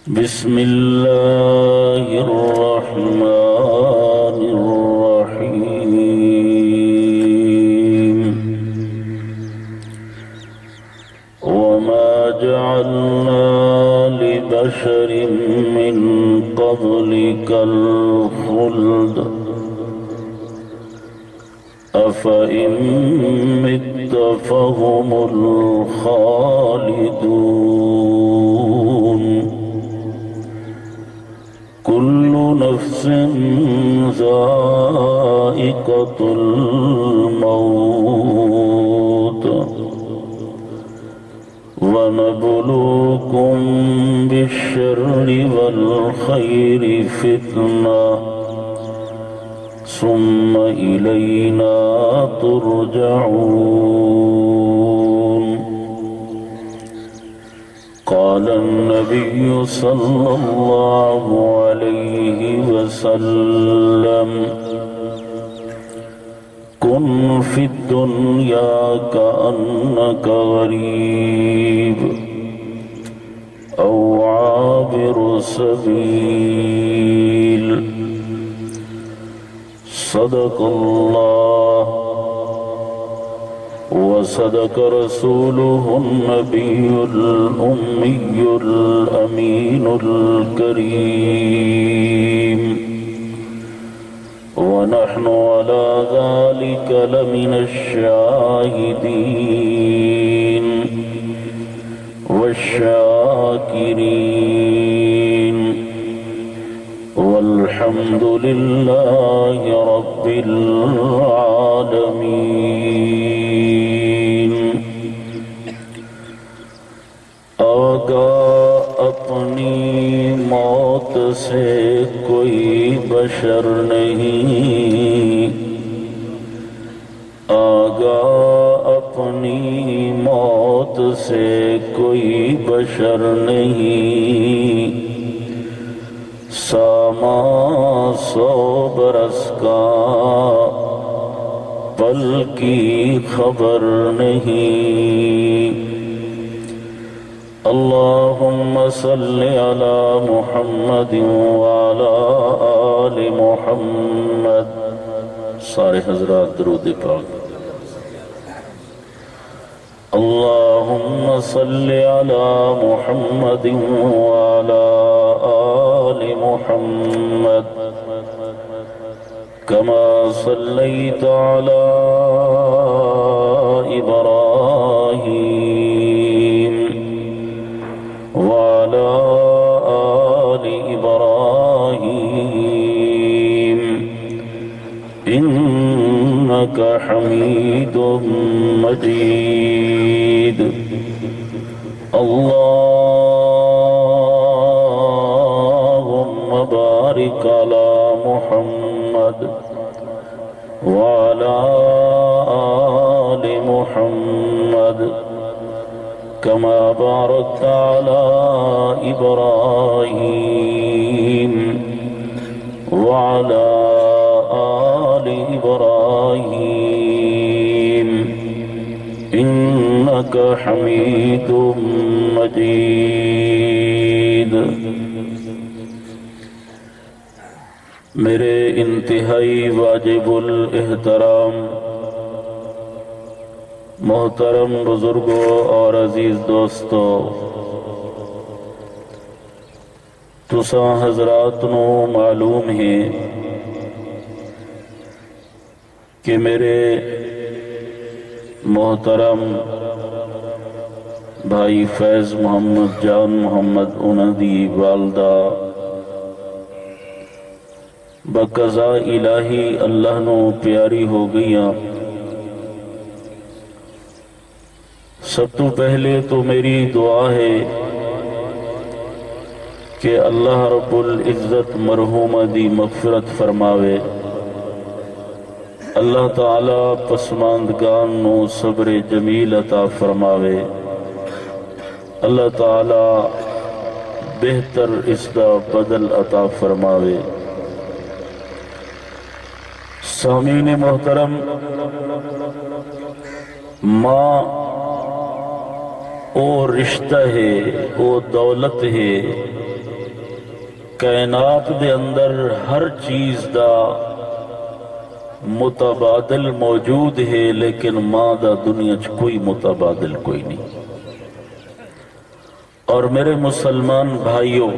بسم الله الرحمن الرحيم وما جعلنا لبشر من قبلك الخلد أفإن مت فهم الخالدون كل نفس ذائقة الموت ونبلوكم بالشر والخير فتنة ثم إلينا ترجعون قال النبي صلى الله عليه وسلم كن في الدنيا كأنك غريب أو عابر سبيل صدق الله وصدق رسوله النبي الأمي الأمين الكريم ونحن على ذلك لمن الشاهدين والشاكرين والحمد لله رب العالمين آگاہ اپنی موت سے کوئی بشر نہیں، آگاہ اپنی موت سے کوئی بشر نہیں، ساما 100 برس کا پل کی خبر نہیں۔ اللہم صل علی محمد وعلی آل محمد۔ سارے حضرات درود پاک۔ اللہم صل علی محمد وعلی آل محمد كما صليت على إبراهيم وعلى آل إبراهيم إنك حميد مجيد۔ اللهم بارك على محمد وعلى آل محمد كما باركت على إبراهيم وعلى آل إبراهيم إنك حميد مجيد۔ میرے انتہائی واجب الاحترام محترم بزرگوں اور عزیز دوستو، تساں حضرات نو معلوم ہے کہ میرے محترم بھائی فیض محمد جان محمد انہاں دی والدہ بقضاء الہی اللہ نو پیاری ہو گئیاں۔ سب تو پہلے تو میری دعا ہے کہ اللہ رب العزت مرحومہ دی مغفرت فرماوے، اللہ تعالی پسماندگان نو صبر جمیل عطا فرماوے، اللہ تعالی بہتر اس دا بدل عطا فرماوے۔ سامعین محترم، ماں او رشتہ ہے، او دولت ہے کائنات دے اندر ہر چیز دا متبادل موجود ہے، لیکن ماں دا دنیا چ کوئی متبادل کوئی نہیں۔ اور میرے مسلمان بھائیوں،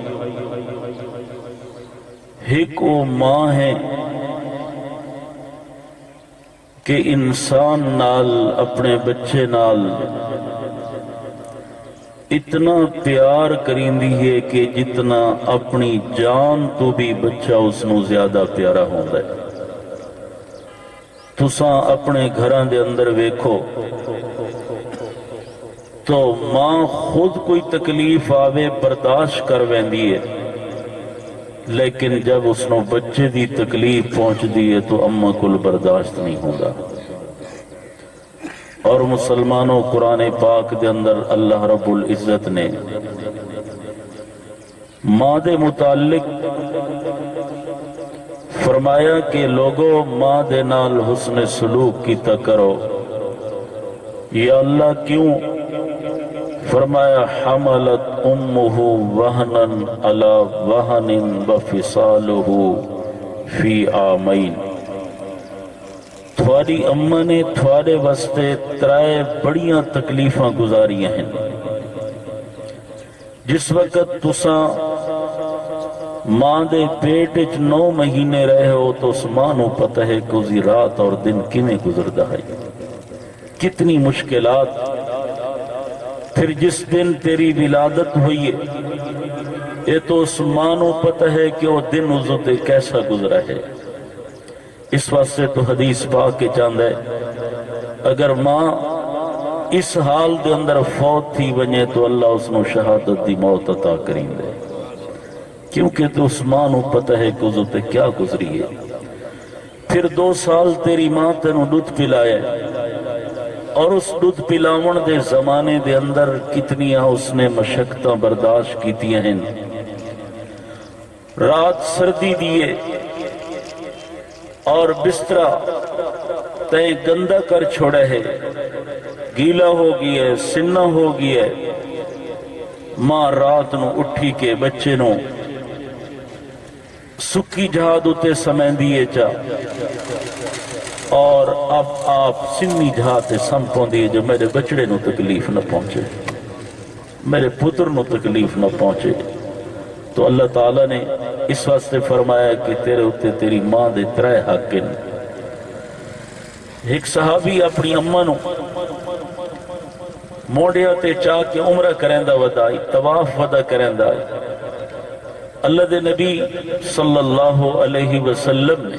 ایک وہ ماں ہے کہ انسان نال، اپنے بچے نال اتنا پیار کریندی ہے کہ جتنا اپنی جان تو بھی بچہ اس نو زیادہ پیارا ہوندا ہے۔ تساں اپنے گھران دے اندر ویکھو تو ماں خود کوئی تکلیف آوے برداشت کر ویندی ہے، لیکن جب اس نو بچے دی تکلیف پہنچ دی ہے تو اماں کل برداشت نہیں ہوندا۔ اور مسلمانوں، قرآن پاک دے اندر اللہ رب العزت نے ماں دے متعلق فرمایا کہ لوگوں ماں دے نال حسن سلوک کیتا کرو۔ یا اللہ کیوں؟ فرمایا حملت امہ وہنن علی وہن وفصالہ فی عامین۔ تھوڑی اماں نے تھوڑے واسطے ترائے بڑیاں تکلیفاں گزاریاں ہیں۔ جس وقت تساں ماں دے پیٹ 9 مہینے رہے ہو تو اس ماں نو پتہ ہے کہ اسی رات اور دن کیویں گزردا ہے، کتنی مشکلات۔ پھر جس دن تیری ولادت ہوئی ہے، یہ تو اس ماں نو پتہ ہے کہ وہ دن اس تے کیسا گزرا ہے۔ اس واسطے تو حدیث پاک کے چاند ہے اگر ماں اس حال دے اندر فوت تھی ونجے تو اللہ اس نو شہادت دی موت عطا کریں دے، کیونکہ تو اس ماں نو پتہ ہے کہ اس تے کیا گزری ہے۔ پھر 2 سال تیری ماں تینوں دودھ پلائے، اور اس دودھ پلاون دے زمانے دے اندر کتنیاں اس نے مشقتاں برداشت کیتیاں ہیں۔ رات سردی دیے اور بسترہ تیں گندہ کر چھوڑے ہے، گیلا ہو گیا ہے، سنہ ہو گیا ہے۔ ماں رات نو اٹھی کے بچے نو سکی جہاد اتے سمیں دیئے چا، اور اب آپ سنی جہاد سمپوں دیئے جو میرے بچڑے نو تکلیف نہ پہنچے، میرے پتر نو تکلیف نہ پہنچے۔ تو اللہ تعالیٰ نے اس واسطے فرمایا کہ تیرے اتے تیری ماں دے 3 حق ہیں۔ ایک صحابی اپنی اماں نو موڑیا تے چاہ کے عمرہ کرندہ ودائی، طواف ودا کرندہ۔ اللہ دے نبی صلی اللہ علیہ وسلم نے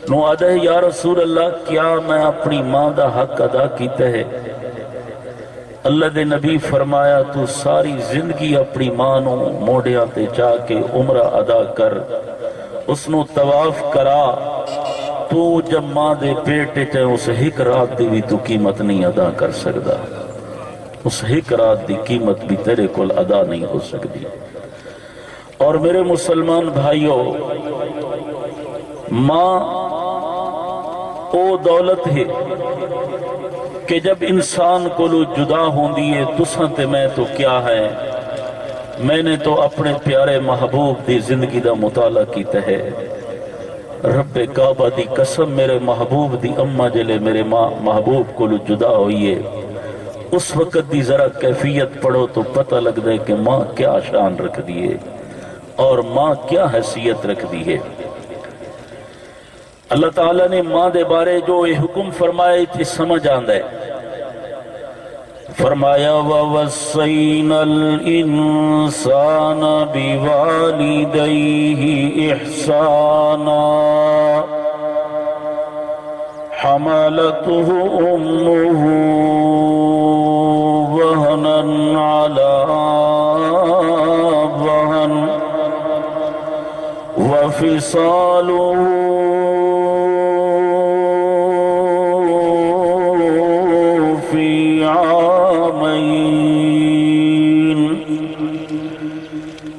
نو آدھا ہے یا رسول اللہ کیا میں اپنی ماں دا حق ادا کیتا ہے؟ اللہ دے نبی فرمایا تو ساری زندگی اپنی ماں نو موڑیا تے چاہ کے عمرہ ادا کر، اس نو طواف کرا، تو جب ماں دے پیٹ چاہے اس ایک رات دی بھی تو قیمت نہیں ادا کر سکتا، اس ایک رات دی قیمت بھی تیرے کول ادا نہیں ہو سکتی۔ اور میرے مسلمان بھائیوں، ماں او دولت ہے کہ جب انسان کو جدا ہوندی ہے تساں تے میں تو کیا ہے، میں نے تو اپنے پیارے محبوب دی زندگی دا مطالعہ کیتا ہے۔ رب کعبہ دی قسم، میرے محبوب دی اماں جلے میرے محبوب کو جدا ہوئی ہے، اس وقت دی ذرا کیفیت پڑھو تو پتہ لگ دے کہ ماں کیا شان رکھ دی ہے اور ماں کیا حیثیت رکھ دی ہے۔ اللہ تعالیٰ نے ماں دے بارے جو یہ حکم فرمائے تھی سمجھ آندہ ہے۔ فرمایا وَوَصَّيْنَا الْإِنسَانَ بِوَالِدَيْهِ إِحْسَانًا حَمَلَتْهُ أُمُّهُ وَهْنًا عَلَى وَهْنٍ وَفِصَالُهُ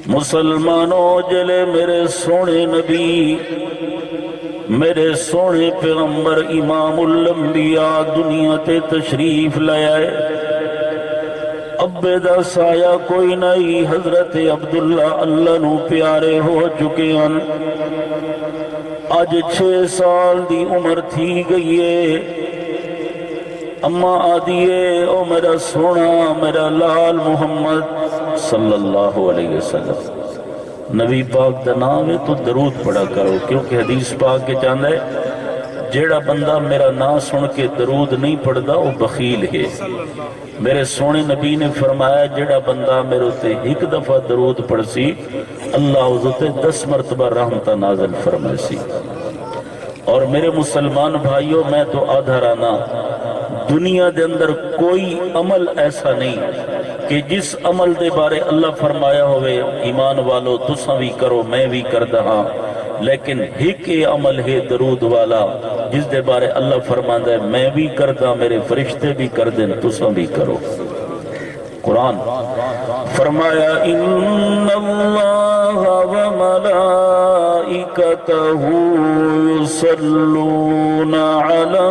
مسلمانوں جلے میرے سونے نبی، میرے سونے پیغمبر امام الانبیاء دنیا تے تشریف لے آئے۔ ابے دا سایہ کوئی نہیں، حضرت عبداللہ اللہ نو پیارے ہو چکے ہیں۔ اج 6 سال دی عمر تھی گئی ہے۔ اماں آدیے او میرا سونا میرا لال محمد صلی اللہ علیہ وسلم، نبی پاک دا نام ہے تو درود پڑھا کرو، کیونکہ حدیث پاک کے چاندہ ہے جیڑا بندہ میرا نام سن کے درود نہیں پڑھدا وہ بخیل ہے۔ میرے سونے نبی نے فرمایا جیڑا بندہ میرے تے ایک دفعہ درود پڑھ سی اللہ اس تے 10 مرتبہ رحمتہ نازل فرمائے سی۔ اور میرے مسلمان بھائیوں، میں تو آدھا رانا دنیا دے اندر کوئی عمل ایسا نہیں کہ جس عمل دے بارے اللہ فرمایا ہوئے ایمان والو تساں بھی کرو میں بھی کردہ ہاں، لیکن ایک عمل ہے درود والا جس دے بارے اللہ فرماندہ ہے میں بھی کردہ میرے فرشتے بھی کردیں تساں بھی کرو۔ قرآن فرمایا ان اللہ و ملائکتہ یصلون علی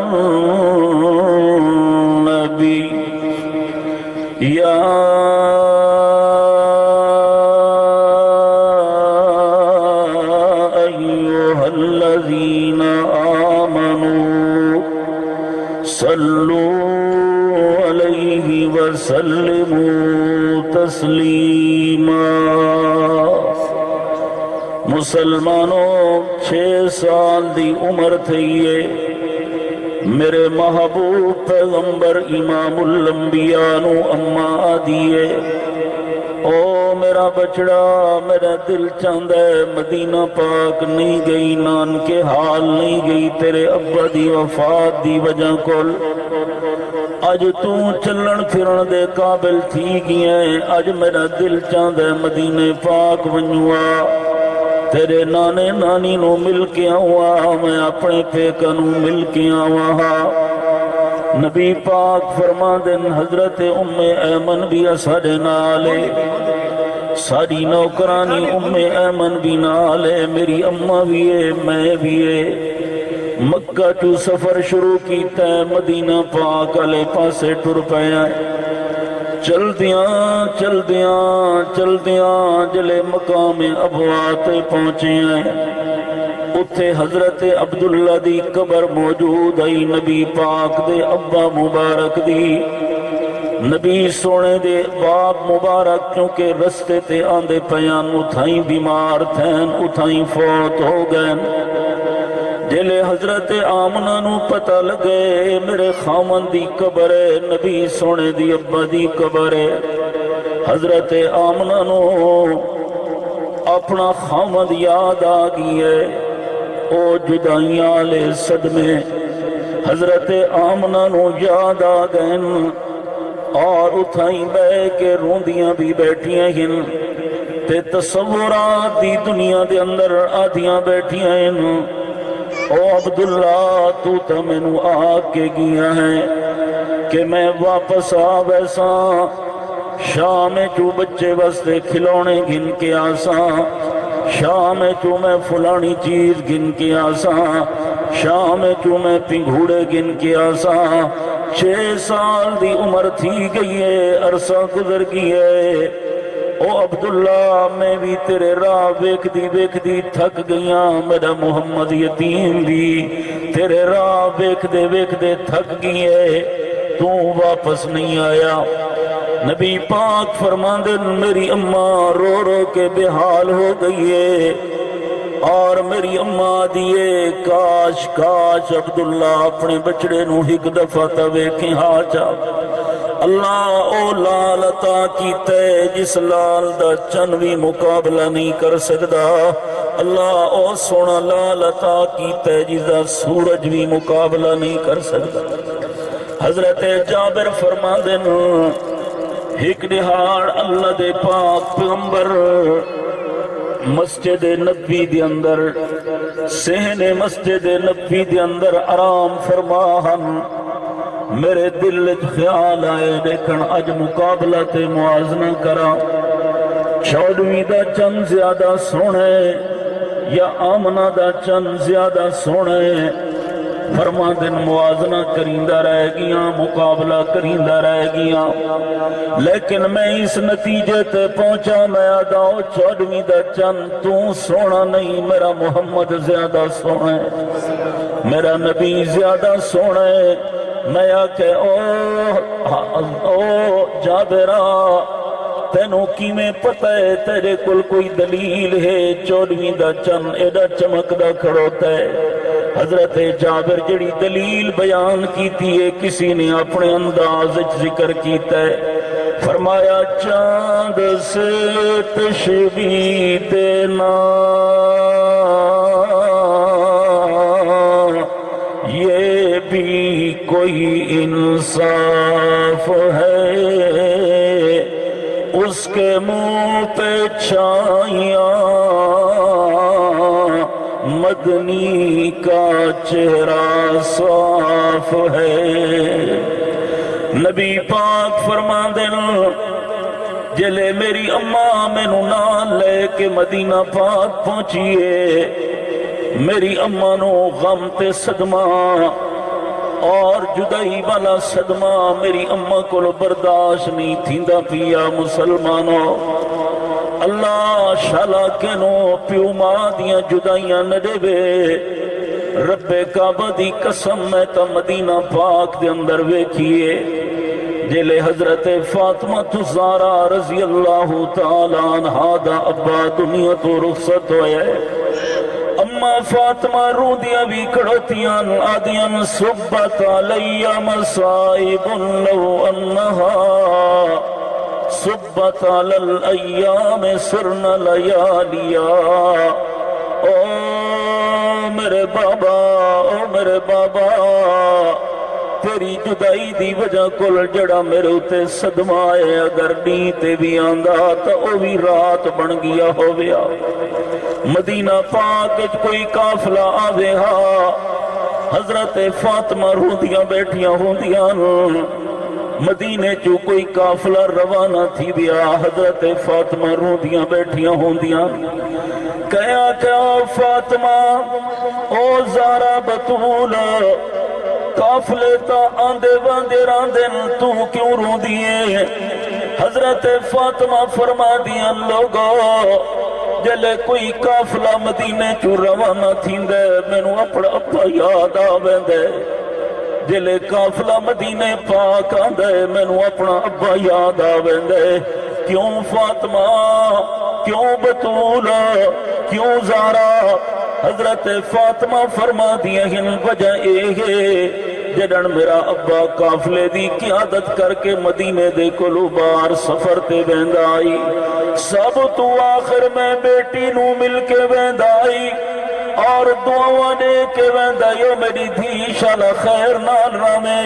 النبی یا ایہا الذین آمنوا صلوا علیہ وسلموا تسلیما۔ مسلمانوں 6 سال دی عمر تھئیے، میرے محبوب پیغمبر امام الانبیاء نو اماں آدیے او میرا بچڑا میرا دل چاندہ ہے مدینہ پاک نہیں گئی، نانکے حال نہیں گئی تیرے ابا دی وفات دی وجہ کول، اج تو چلن پھرن دے قابل تھی گئے، اج میرا دل چاندہ ہے مدینہ پاک ونجوا تیرے نانے نانی نو مل کے آوا، میں اپنے پیکا نو مل کے آوا۔ نبی پاک فرما دن حضرت ام ایمن بھی ساڑے نالے، ساری نوکرانی ام ایمن بھی نالے، میری اماں بھی ہے میں بھی ہے۔ مکہ تو سفر شروع کیتا ہے، مدینہ پاک علیہ پاسے ٹر پیا، چل دیاں جلے مقام ابوات پہنچے ہیں، اتھے حضرت عبداللہ دی قبر موجود ہے، نبی پاک دے ابا مبارک دی، نبی سونے دے باپ مبارک چونکہ رستے تے آندے پیان اتھائیں بیمار تھین اتھائیں فوت ہو گئے۔ جلے حضرت آمنہ نو پتہ لگے میرے خامن دی قبر ہے، نبی سونے دی ابا دی قبر ہے، حضرت آمنہ نو اپنا خامد یاد آگئی ہے، او جدائیاں لے صدمے حضرت آمنہ نو یاد آگئن، اور اتھائیں بے کے روندیاں بھی بیٹھیاں ہن، تے تصورات دی دنیا دے اندر آدھیاں بیٹھیاں ہن، او عبداللہ تو تا میں نو آگ کے گیا ہے کہ میں واپس ویسا شام چو بچے بستے کھلونے گن کے آساں، شام چو میں فلانی چیز گن کے آساں، شام چو میں پنگھوڑے گن کے آساں۔ 6 سال دی عمر تھی گئی ہے، عرصہ گزر گئی ہے، او عبداللہ میں بھی تیرے راہ ویک دی تھک گئیاں، میرا محمد یتیم بھی تیرے راہ ویک دے تھک گئی ہے، تو واپس نہیں آیا۔ نبی پاک فرماندن میری اماں رو رو کے بے حال ہو گئی ہے، اور میری اماں دیئے کاش عبداللہ اپنے بچڑے نو ایک دفعہ توے کے ہاں چا، اللہ او لال عطا کیتے جس لال دا چن بھی مقابلہ نہیں کر سکدا، اللہ او سونا لال عطا کیتے جس دا سورج بھی مقابلہ نہیں کر سکدا۔ حضرت جابر فرما دن ایک دہاڑ اللہ دے پاک پیغمبر مسجد نبی دے اندر سہن مسجد نبی دے اندر آرام فرماہن، میرے دل خیال آئے دیکھن اج مقابلہ تے موازنہ کرا، 14ویں دا چند زیادہ سونے یا آمنہ دا چند زیادہ سونے، فرما دن موازنہ کریندا رہ گیاں مقابلہ کریندا رہ گیاں لیکن میں اس نتیجے تے پہنچا میں آدھاؤ 14ویں دا چند تو سونا نہیں میرا محمد زیادہ سونا ہے میرا نبی زیادہ سونا ہے میں آکے او جابرہ تینوں کی میں پتہ ہے تیرے کل کوئی دلیل ہے 14ویں دا چند ایڈا چمک دا کھڑوتا ہے حضرت جابر جڑی دلیل بیان کیتی ہے کسی نے اپنے انداز ذکر کیتا ہے فرمایا چاند سے تشبیہ دینا یہ بھی کوئی انصاف ہے اس کے منہ پہ چھائیاں مدنی کا چہرہ صاف ہے نبی پاک فرمان دن جلے میری اماں میں نال لے کے مدینہ پاک پہنچیے میری اماں نو غم تے صدمہ اور جدائی والا صدمہ میری اماں کو برداشت نہیں تھیندا پیا مسلمانوں اللہ شالا کے نو پیو ماں دیاں جدائیاں نہ دے بے رب کعبہ دی قسم میں تا مدینہ پاک دے اندر ویکھیے جلے حضرت فاطمہ زہرا رضی اللہ تعالیٰ عنہا دا ابا دنیا تو رخصت ہوئے اما فاطمہ رو دیا بھی کڑوتیاں آدیاں صبت علی مصائب لو انہا صبت علی الایام سرن لیالیا او میرے بابا تیری جدائی دی وجہ کل جڑا میرے اتے صدمہ ہے اگر نیتے بھی آندھا تا او بھی رات بن گیا ہو گیا مدینہ پاک کوئی قافلہ آوے ہا حضرت فاطمہ روندیاں بیٹھیاں ہوندیاں مدینے چو کوئی قافلہ روانہ تھی بیا حضرت فاطمہ روندیاں بیٹھیاں ہوندیاں کیا فاطمہ او زہرا بطول قافلے تا آندے باندے راندن تو کیوں رو دیئے حضرت فاطمہ فرما دیا لوگو جلے کوئی قافلہ مدینے چو روانہ تھیندے مینو اپنا ابا یاد آویندے جلے قافلہ مدینے پاک آندے مینو اپنا ابا یاد آویندے کیوں فاطمہ کیوں بطول کیوں زہرا حضرت فاطمہ فرما دیا ہن وجہ ہے جدن میرا ابا قافلے دی قیادت کر کے مدینے دے کلو بار سفر تے ویندائی سب تو آخر میں بیٹی نو مل کے ویندائی اور دعاواں دے کے ویندائی او میری دھی شالا خیر نال رامے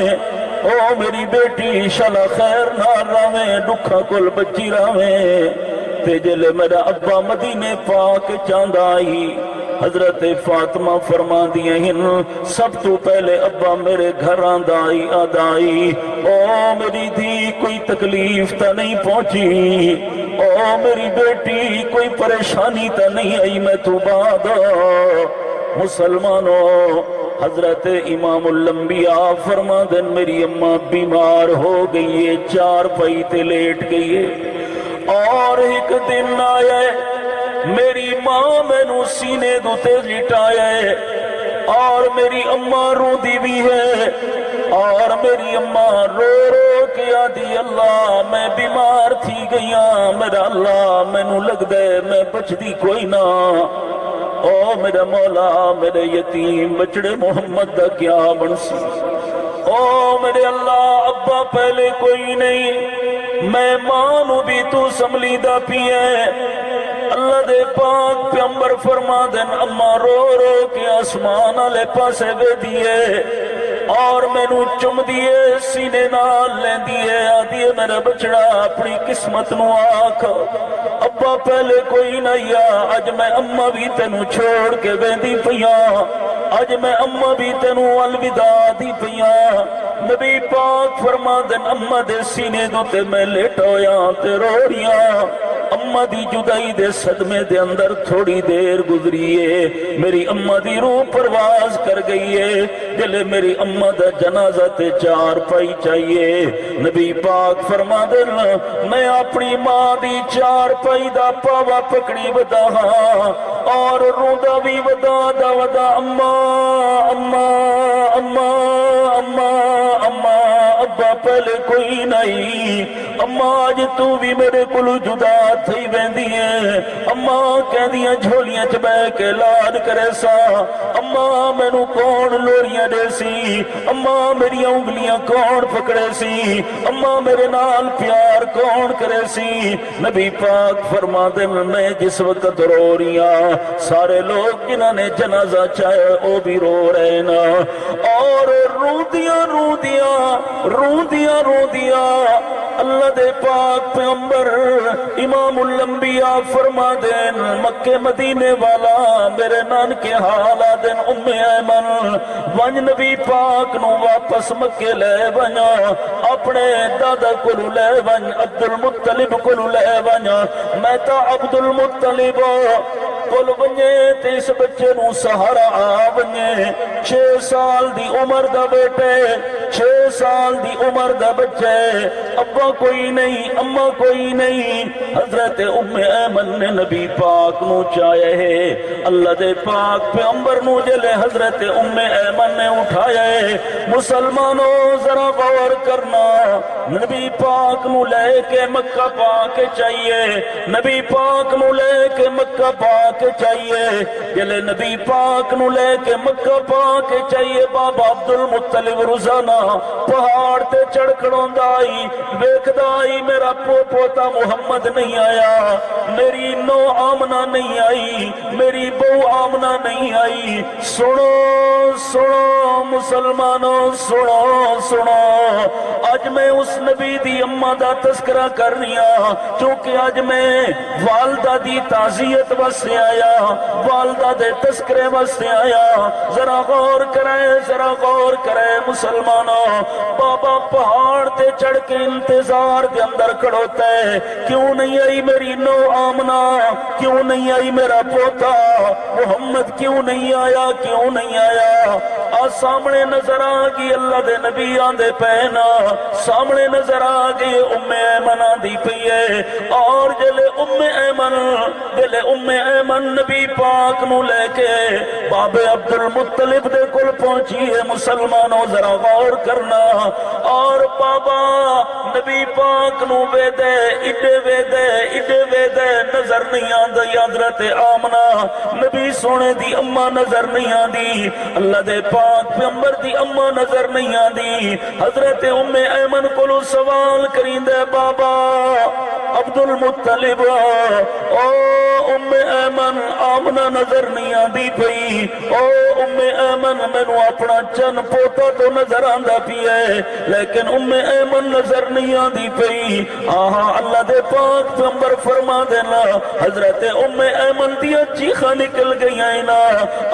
او میری بیٹی شالا خیر نال رامے دکھا کل بچی رامے تے جلے میرا ابا مدینے پاک چاندائی حضرت فاطمہ فرما دیئے ہن سب تو پہلے ابا میرے گھر آندائی آدائی او میری دھی کوئی تکلیف تا نہیں پہنچی او میری بیٹی کوئی پریشانی تا نہیں آئی میں تو بعد مسلمانوں حضرت امام الانبیاء فرما دن میری اماں بیمار ہو گئی ہے چار پائی تے لیٹ گئی ہے اور ایک دن آیا میری ماں میں نو سینے دوتے لٹایا ہے اور میری اماں رو دی بھی ہے اور میری اماں رو رو کے آدھی اللہ میں بیمار تھی گئیاں میرا اللہ میں نو لگ دے میں بچ دی کوئی نہ او میرا مولا میرے یتیم بچڑے محمد دا کیا بنسی او میرے اللہ ابا پہلے کوئی نہیں میں مانو بھی تو سملی دا پیے اللہ دے پاک پیمبر فرما دن اما رو رو کے آسمان آلے پاسے بے دیئے اور میں نو چم دیئے سینے نال لین دیئے آدھیے میرا بچڑا اپنی قسمت نو آکھ ابا پہلے کوئی نہیں آج میں اما بھی تینو چھوڑ کے بیندی پیاں آج میں اما بھی تینو الوداع دی پیاں نبی پاک فرما دن اما دے سینے دو تے میں لیٹویاں تے روڑیاں اما دی جدائی دے صدمے دے اندر تھوڑی دیر گزریے میری اما دی روح پرواز کر گئی ہے جلے میری اما دا جنازہ تے چار پائی چاہیے نبی پاک فرما دل میں اپنی ماں دی چار پائی دا پاوا پکڑی ودا ہاں اور روندا بھی ودا دا ودا اما اما اما اما اما ابا پہلے کوئی نہیں اما آج تو بھی میرے کلو جدا تھی بیندی ہے اما کہہ دیا جھولیاں چ بہ کے لاد کرے سا اما مینو کون لوریاں دے سی اما میری انگلیاں کون پکڑے سی اما میرے نال پیار کون کرے سی نبی پاک فرما دے میں جس وقت رو رہی ہاں سارے لوگ جنہاں نے جنازہ چاہے او بھی رو رہے نا اور روندیاں روندیاں روندیاں روندیاں اللہ دے پاک پیغمبر امام الانبیاء فرما دین مکہ مدینے والا میرے نان کے حالا دین ام ایمن ونج نبی پاک نو واپس مکہ لے ونجا اپنے دادا کلو لے ونج عبد المطلب کلو لے ونجا میں تا عبد المطلب کل ونجے تیس بچے نو سہارا آ ونجے 6 سال دی عمر دا بیٹے 6 سال دی عمر دا بچے ابا کوئی نہیں اما کوئی نہیں حضرت ام ایمن نے نبی پاک نو چاہے ہے اللہ دے پاک پیغمبر نو جلے حضرت ام ایمن نے اٹھایا ہے مسلمانوں ذرا غور کرنا نبی پاک نو لے کے مکہ پاک چاہیے نبی پاک نو لے کے مکہ پاک چاہیے جلے نبی پاک نو لے کے مکہ پاک چاہیے بابا عبد المطلب روزانہ پہاڑ تے چڑھ کھڑوندائی ویکھدائی میرا پوتا محمد نہیں آیا میری نو آمنہ نہیں آئی میری بہو آمنہ نہیں آئی سنو سنو مسلمانوں سنو سنو آج میں اس نبی دی اماں دا تذکرہ کر رہا چونکہ آج میں والدہ دی تعزیت واسطے آیا والدہ دے تذکرے واسطے آیا ذرا غور کرے مسلمانوں بابا پہاڑ تے چڑھ کے انتظار دے اندر کھڑوتا ہے کیوں نہیں آئی میری نو آمنہ کیوں نہیں آئی میرا پوتا محمد کیوں نہیں آیا کیوں نہیں آیا سامنے نظر آگئی اللہ دے نبی آندے پہنا سامنے نظر آگئی ام ایمن آندی پئیے اور جلے ام ایمن نبی پاک نو لے کے باب عبد المطلب دے کل پہنچی ہے مسلمانوں ذرا غور کرنا اور بابا نبی پاک نو ویدے اڈے نظر نہیں آندی حضرت آمنہ نبی سونے دی اماں نظر نہیں آندی اللہ دے پاک پیغمبر دی اماں نظر نہیں آندی حضرت ام ایمن کولو سوال کریں دے بابا عبد المطلب او ام ایمن آمنہ نظر نہیں آندی پئی او ام ایمن مینو اپنا چن پوتا تو نظر آندا پی ہے لیکن ام ایمن نظر نہیں آندی پئی اللہ دے پاک پیغمبر فرما دینا حضرت ام ایمن دیا چیخا نکل گئی ہیں نا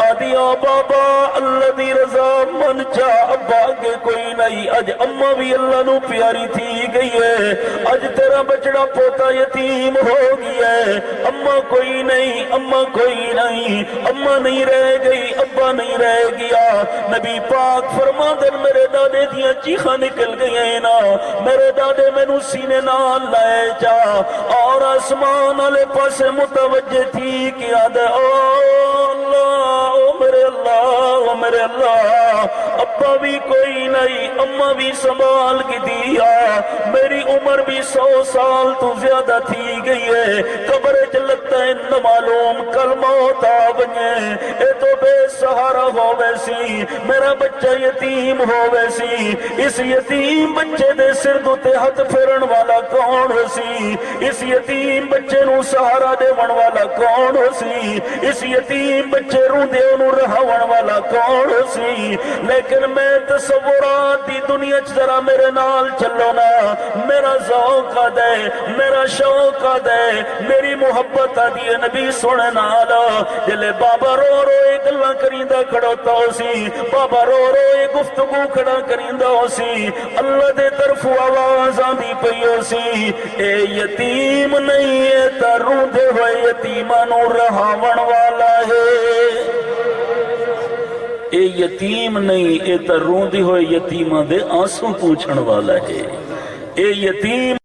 آدیا بابا اللہ دی رضا من چا ابا آگے کوئی نہیں اج اماں بھی اللہ نو پیاری تھی گئی ہے اج تیرا بچڑا پوتا یتیم ہو گیا ہے اماں کوئی نہیں اماں کوئی نہیں اماں نہیں رہ گئی ابا نہیں رہ گیا نبی پاک فرما دن میرے دادے دیا چیخا نکل گئی ہیں نا میرے دادے میں نو سینے نال لائے جا اور آسمان والے پاس متوجہ تھی کہ آدھے او اللہ او میرے اللہ او میرے اللہ ابا بھی کوئی نہیں اماں بھی سنبھال کی دیا میری عمر بھی 100 سال تو زیادہ تھی گئی ہے قبر جلتا ہے نہ معلوم کل موت آ بنے اے تو بے سہارا ہو ویسی میرا بچہ یتیم ہو ویسی اس یتیم بچے دے سر دوتے ہاتھ پھرن والا کون ہو سی اس یتیم بچے نو سہارا دے ون والا کون ہو سی اس یتیم بچے رو دے انو رہاون والا کون ہو سی لیکن میں تصورات دی دنیا ذرا میرے نال چلو نا میرا ذوق دے میرا شوق دے میری محبت دی نبی سونے نال جلے بابا رو رو ایک گلاں کریندا کھڑوتا ہو سی بابا رو رو ایک گفتگو کھڑا کریندا ہو سی اللہ دے طرف آواز آندی پئی ہو سی اے یتیم نہیں اے تے روندے ہوئے یتیماں نوں رہاون والا ہے اے یتیم نہیں اے تے روندے ہوئے یتیماں دے آنسو پوچھن والا ہے اے یتیم